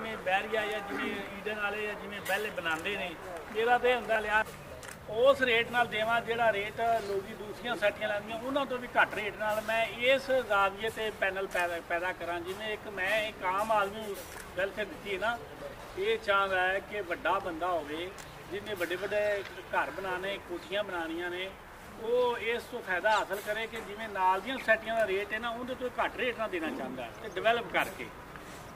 ਜਿਵੇਂ ਬੈਰੀਆ ਜਾਂ ਜਿਵੇਂ ਈਡਨ ਵਾਲੇ ਜਾਂ ਜਿਵੇਂ ਪਹਿਲੇ ਬਣਾਉਂਦੇ ਨੇ, ਮੇਰਾ ਤਾਂ ਹੁੰਦਾ ਲਿਆ ਉਸ ਰੇਟ ਨਾਲ ਦੇਵਾਂ ਜਿਹੜਾ ਰੇਟ ਲੋਕੀ ਦੂਸਰੀਆਂ ਸੈਟੀਆਂ ਲੈਂਦੀਆਂ ਉਹਨਾਂ ਤੋਂ ਵੀ ਘੱਟ ਰੇਟ ਨਾਲ ਮੈਂ ਇਸ ਜ਼ਾਵੀਏ ਤੇ ਪੈਨਲ ਪੈਦਾ ਕਰਾਂ। ਜਿਵੇਂ ਇੱਕ ਮੈਂ ਇੱਕ ਆਮ ਆਦਮੀ ਵੈਲਫੇਅਰ ਦਿੱਤੀ ਹੈ ਨਾ, ਇਹ ਚਾਹੁੰਦਾ ਹੈ ਕਿ ਵੱਡਾ ਬੰਦਾ ਹੋਵੇ ਜਿਹਨੇ ਵੱਡੇ ਵੱਡੇ ਘਰ ਬਣਾਉਣੇ, ਕੋਠੀਆਂ ਬਣਾਉਣੀਆਂ ਨੇ, ਉਹ ਇਸ ਤੋਂ ਫਾਇਦਾ ਹਾਸਲ ਕਰੇ ਕਿ ਜਿਵੇਂ ਨਾਲ ਦੀਆਂ ਸੈਟੀਆਂ ਦਾ ਰੇਟ ਹੈ ਨਾ ਉਹਦੇ ਤੋਂ ਘੱਟ ਰੇਟ ਨਾਲ ਦੇਣਾ ਚਾਹੁੰਦਾ ਹੈ ਤੇ ਡਿਵੈਲਪ ਕਰਕੇ।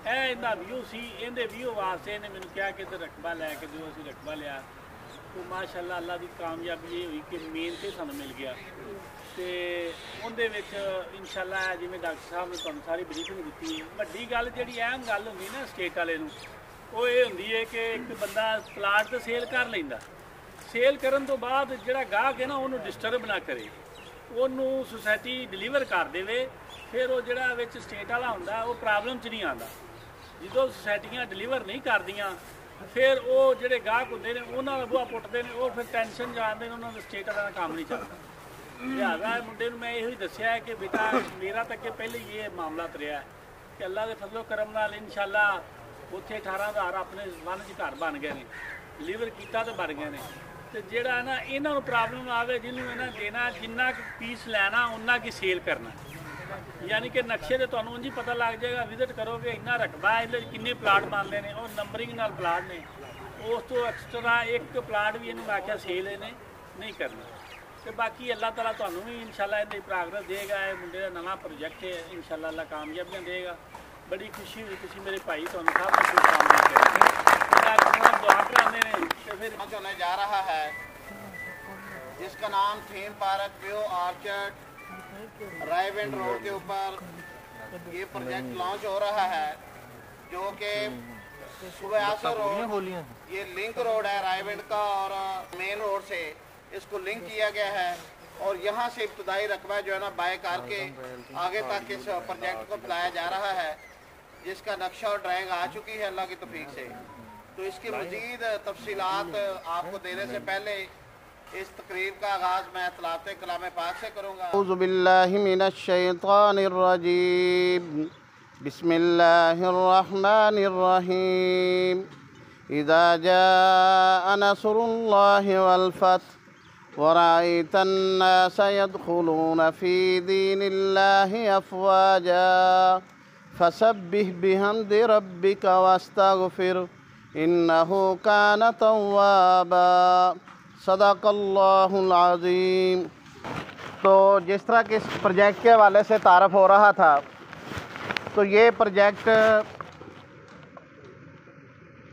ਇਹ ਇਹਦਾ ਵਿਊ ਸੀ, ਇਹਦੇ ਵਿਊ ਵਾਸਤੇ ਇਹਨੇ ਮੈਨੂੰ ਕਿਹਾ ਕਿ ਤੇ ਰਕਬਾ ਲੈ ਕੇ ਦਿਓ। ਅਸੀਂ ਰਕਬਾ ਲਿਆ तो माशाअल्लाह अल्लाह की कामयाबी ये हुई कि मेन से सानू मिल गया। तो उनके इंशाअल्लाह जिवें डॉक्टर साहब ने तुहानू सारी ब्रीफिंग दी, वड्डी गल जिहड़ी अहम गल हुंदी ना स्टेट वाले नूं वो ये हुंदी है कि एक बंदा प्लाट तो सेल कर लैंदा, सेल करन तो बाद जिहड़ा गाहक है ना उन्होंने डिस्टर्ब ना करे, उन्होंने सोसाइटी डिलीवर कर देवे, फिर वो जिहड़ा विच स्टेट वाला हुंदा वो प्रॉब्लम च नहीं आंदा। जो सोसाइटियां डिलीवर नहीं करदियां फिर वो जोड़े गाहक होंगे ने उन्होंने बुआ पुटते हैं, वो फिर टेंशन जानते हैं, उन्होंने स्टेट वाला काम नहीं चलता। लिहाजा मुंडे मैं यही दसिया है कि बेटा मेरा तक पहले ये मामला रहा है कि अल्लाह के फजलो करम नाल इंशाअल्लाह उत्थे 18,000 अपने वन च घर बन गए हैं, डिलीवर किया तो बन गए हैं। तो जोड़ा ना इन्हों प्रॉब्लम आवे जिन्होंने इन्हें देना जिन्ना पीस लैना उन्ना की सेल करना, यानी कि नक्शे से तुहानू उंज ही पता लग जाएगा, विजिट करोगे इन्ना रकबा है, किन्ने प्लाट बनते हैं और नंबरिंग नाल प्लाट ने, उस तो एक्सट्रा एक प्लाट भी इन्होंने आख्या सेल इन्हें नहीं करना। तो बाकी अल्लाह ताला तुहानू भी इंशाअल्लाह इन्हें प्रोग्रेस देगा। ये मुंडे का नवा प्रोजेक्ट है, इंशाअल्लाह अल्लाह कामयाबियां देगा। बड़ी खुशी हुई, तुसीं मेरे भाई तुहानू सब कुछ काम दुआ कराने ने। तो फिर होने जा रहा है जिसका नाम theme park view orchard Raiwind road के ऊपर ये प्रोजेक्ट लॉन्च हो रहा है, जो कि सुबह रोड ये लिंक रोड है रायविंड का और मेन रोड से इसको लिंक किया गया है। और यहाँ से इब्तदाई रकबा जो है ना बाय करके आगे तक इस प्रोजेक्ट को फैलाया जा रहा है, जिसका नक्शा और ड्राइंग आ चुकी है अल्लाह की तौफीक से। तो इसकी मज़ीद तफसीलात आपको देने से पहले इस तकरीब का आगाज़ मैं तलावत कलाम पाक से करूँगा। औज़ु बिल्लाहि मिनश शैतानिर रजीम, बिस्मिल्लाहिर रहमानिर रहीम। इज़ा जाअ नस्रुल्लाहि वल फथ व रअयतन नास यदखुलून फ़ी दीनिल्लाहि अफ़वाजा फसब्बिह बिहम्दि रब्बिका वस्तगफिर इन्नहु कान तव्वाबा। सदाकल्लाहुल अज़ीम। तो जिस तरह के इस प्रोजेक्ट के हवाले से तारफ़ हो रहा था, तो ये प्रोजेक्ट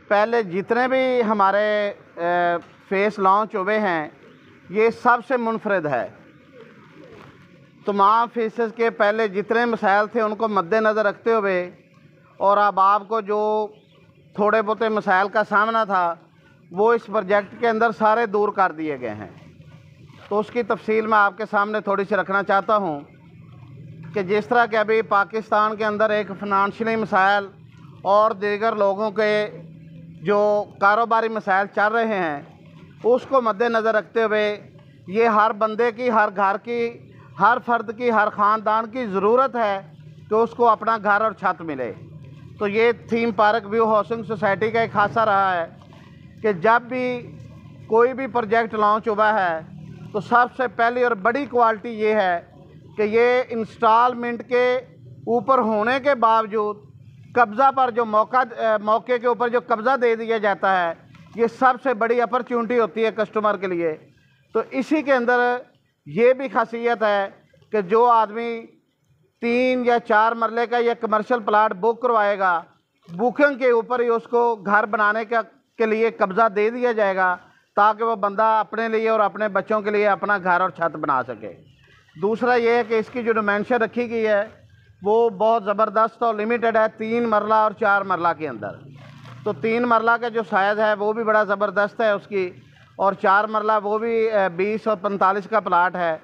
पहले जितने भी हमारे फेस लॉन्च हुए हैं ये सबसे मुनफरद है। तमाम फेसेस के पहले जितने मसाइल थे उनको मद्देनज़र रखते हुए और अब आपको जो थोड़े बहुत मसाइल का सामना था वो इस प्रोजेक्ट के अंदर सारे दूर कर दिए गए हैं। तो उसकी तफसील मैं आपके सामने थोड़ी सी रखना चाहता हूँ कि जिस तरह के अभी पाकिस्तान के अंदर एक फ़िनांशियली मसाइल और दीगर लोगों के जो कारोबारी मसाइल चल रहे हैं उसको मद्देनज़र रखते हुए ये हर बंदे की, हर घर की, हर फर्द की, हर ख़ानदान की ज़रूरत है कि उसको अपना घर और छत मिले। तो ये theme park view housing society का एक खासा रहा है कि जब भी कोई भी प्रोजेक्ट लॉन्च हुआ है तो सबसे पहली और बड़ी क्वालिटी ये है कि ये इंस्टॉलमेंट के ऊपर होने के बावजूद कब्ज़ा पर जो मौके के ऊपर जो कब्ज़ा दे दिया जाता है, ये सबसे बड़ी अपॉर्चुनिटी होती है कस्टमर के लिए। तो इसी के अंदर ये भी खासियत है कि जो आदमी 3 या 4 मरले का या कमर्शियल प्लाट बुक करवाएगा, बुकिंग के ऊपर ही उसको घर बनाने के लिए कब्ज़ा दे दिया जाएगा ताकि वो बंदा अपने लिए और अपने बच्चों के लिए अपना घर और छत बना सके। दूसरा ये है कि इसकी जो डिमेंशन रखी गई है वो बहुत ज़बरदस्त और लिमिटेड है, 3 मरला और 4 मरला के अंदर। तो 3 मरला का जो साइज़ है वो भी बड़ा ज़बरदस्त है उसकी, और 4 मरला वो भी 20 और 45 का प्लाट है।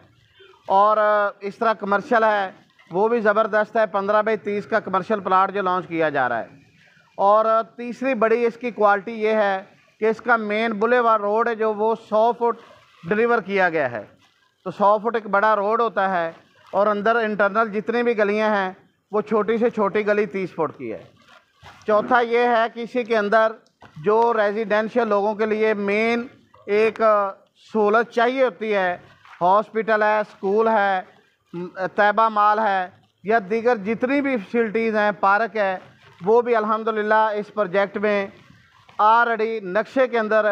और इस तरह कमर्शियल है वो भी ज़बरदस्त है, 15 बाई 30 का कमर्शियल प्लाट जो लॉन्च किया जा रहा है। और तीसरी बड़ी इसकी क्वालिटी ये है कि इसका मेन बुलेवार रोड है जो वो 100 फुट डिलीवर किया गया है। तो 100 फुट एक बड़ा रोड होता है और अंदर इंटरनल जितनी भी गलियां हैं वो छोटी से छोटी गली 30 फुट की है। चौथा ये है कि इसी के अंदर जो रेजिडेंशियल लोगों के लिए मेन एक सहूलत चाहिए होती है, हॉस्पिटल है, स्कूल है, तैयबा माल है या दीगर जितनी भी फैसिलिटीज़ हैं, पार्क है, वो भी अल्हम्दुलिल्लाह इस प्रोजेक्ट में ऑलरेडी नक्शे के अंदर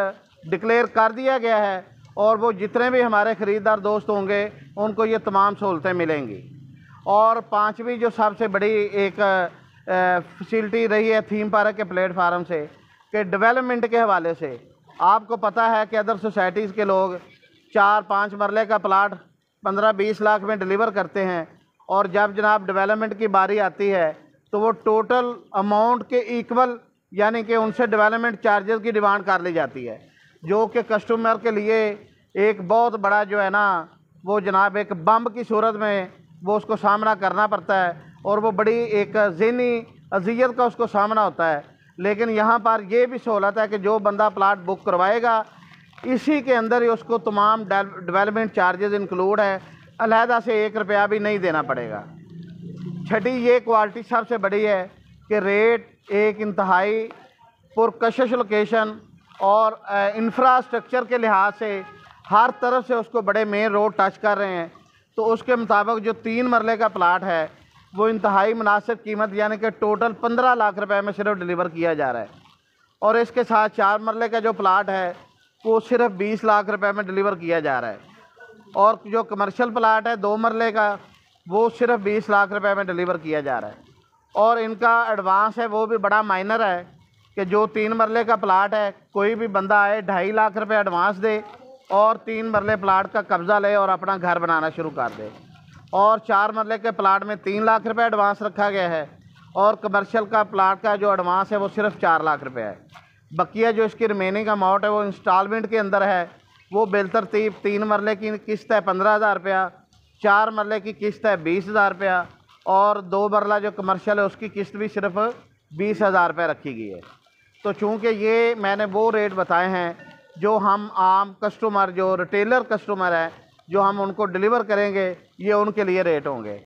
डिक्लेयर कर दिया गया है और वो जितने भी हमारे ख़रीदार दोस्त होंगे उनको ये तमाम सहूलतें मिलेंगी। और पांचवी जो सबसे बड़ी एक फैसिलिटी रही है थीम पार्क के प्लेटफार्म से कि डेवलपमेंट के हवाले से आपको पता है कि अदर सोसाइटीज़ के लोग 4-5 मरले का प्लाट 15-20 लाख में डिलीवर करते हैं और जब जनाब डेवलपमेंट की बारी आती है तो वो टोटल अमाउंट के इक्वल यानी कि उनसे डेवलपमेंट चार्जेस की डिमांड कर ली जाती है, जो कि कस्टमर के लिए एक बहुत बड़ा जो है ना वो जनाब एक बम की सूरत में वो उसको सामना करना पड़ता है और वो बड़ी एक ज़हनी अजियत का उसको सामना होता है। लेकिन यहाँ पर ये भी सहूलत है कि जो बंदा प्लाट बुक करवाएगा इसी के अंदर ही उसको तमाम डेवलपमेंट चार्जेस इंक्लूड है, अलहदा से 1 रुपया भी नहीं देना पड़ेगा। छठी ये क्वालिटी सबसे बड़ी है कि रेट एक इंतहाई पुरकशिश लोकेशन और इंफ्रास्ट्रक्चर के लिहाज से हर तरफ से उसको बड़े मेन रोड टच कर रहे हैं, तो उसके मुताबिक जो 3 मरले का प्लाट है वो इंतहाई मुनासिब कीमत यानी कि टोटल 15 लाख रुपए में सिर्फ डिलीवर किया जा रहा है। और इसके साथ 4 मरले का जो प्लाट है वो सिर्फ 20 लाख रुपए में डिलीवर किया जा रहा है और जो कमर्शियल प्लाट है 2 मरले का वो सिर्फ 20 लाख रुपए में डिलीवर किया जा रहा है। और इनका एडवांस है वो भी बड़ा माइनर है कि जो 3 मरले का प्लाट है कोई भी बंदा आए 2.5 लाख रुपए एडवांस दे और 3 मरले प्लाट का कब्ज़ा ले और अपना घर बनाना शुरू कर दे। और 4 मरले के प्लाट में 3 लाख रुपए एडवांस रखा गया है और कमर्शियल का प्लाट का जो एडवांस है वो सिर्फ 4 लाख रुपए है। बकिया जो इसकी रिमेनिंग अमाउंट है वो इंस्टॉलमेंट के अंदर है, वो बेलतरतीब 3 मरले की किस्त है 15,000 रुपया, 4 मरले की किस्त है 20,000 रुपया और 2 मरला जो कमर्शियल है उसकी किस्त भी सिर्फ 20,000 रुपये रखी गई है। तो चूँकि ये मैंने वो रेट बताए हैं जो हम आम कस्टमर जो रिटेलर कस्टमर हैं जो हम उनको डिलीवर करेंगे ये उनके लिए रेट होंगे।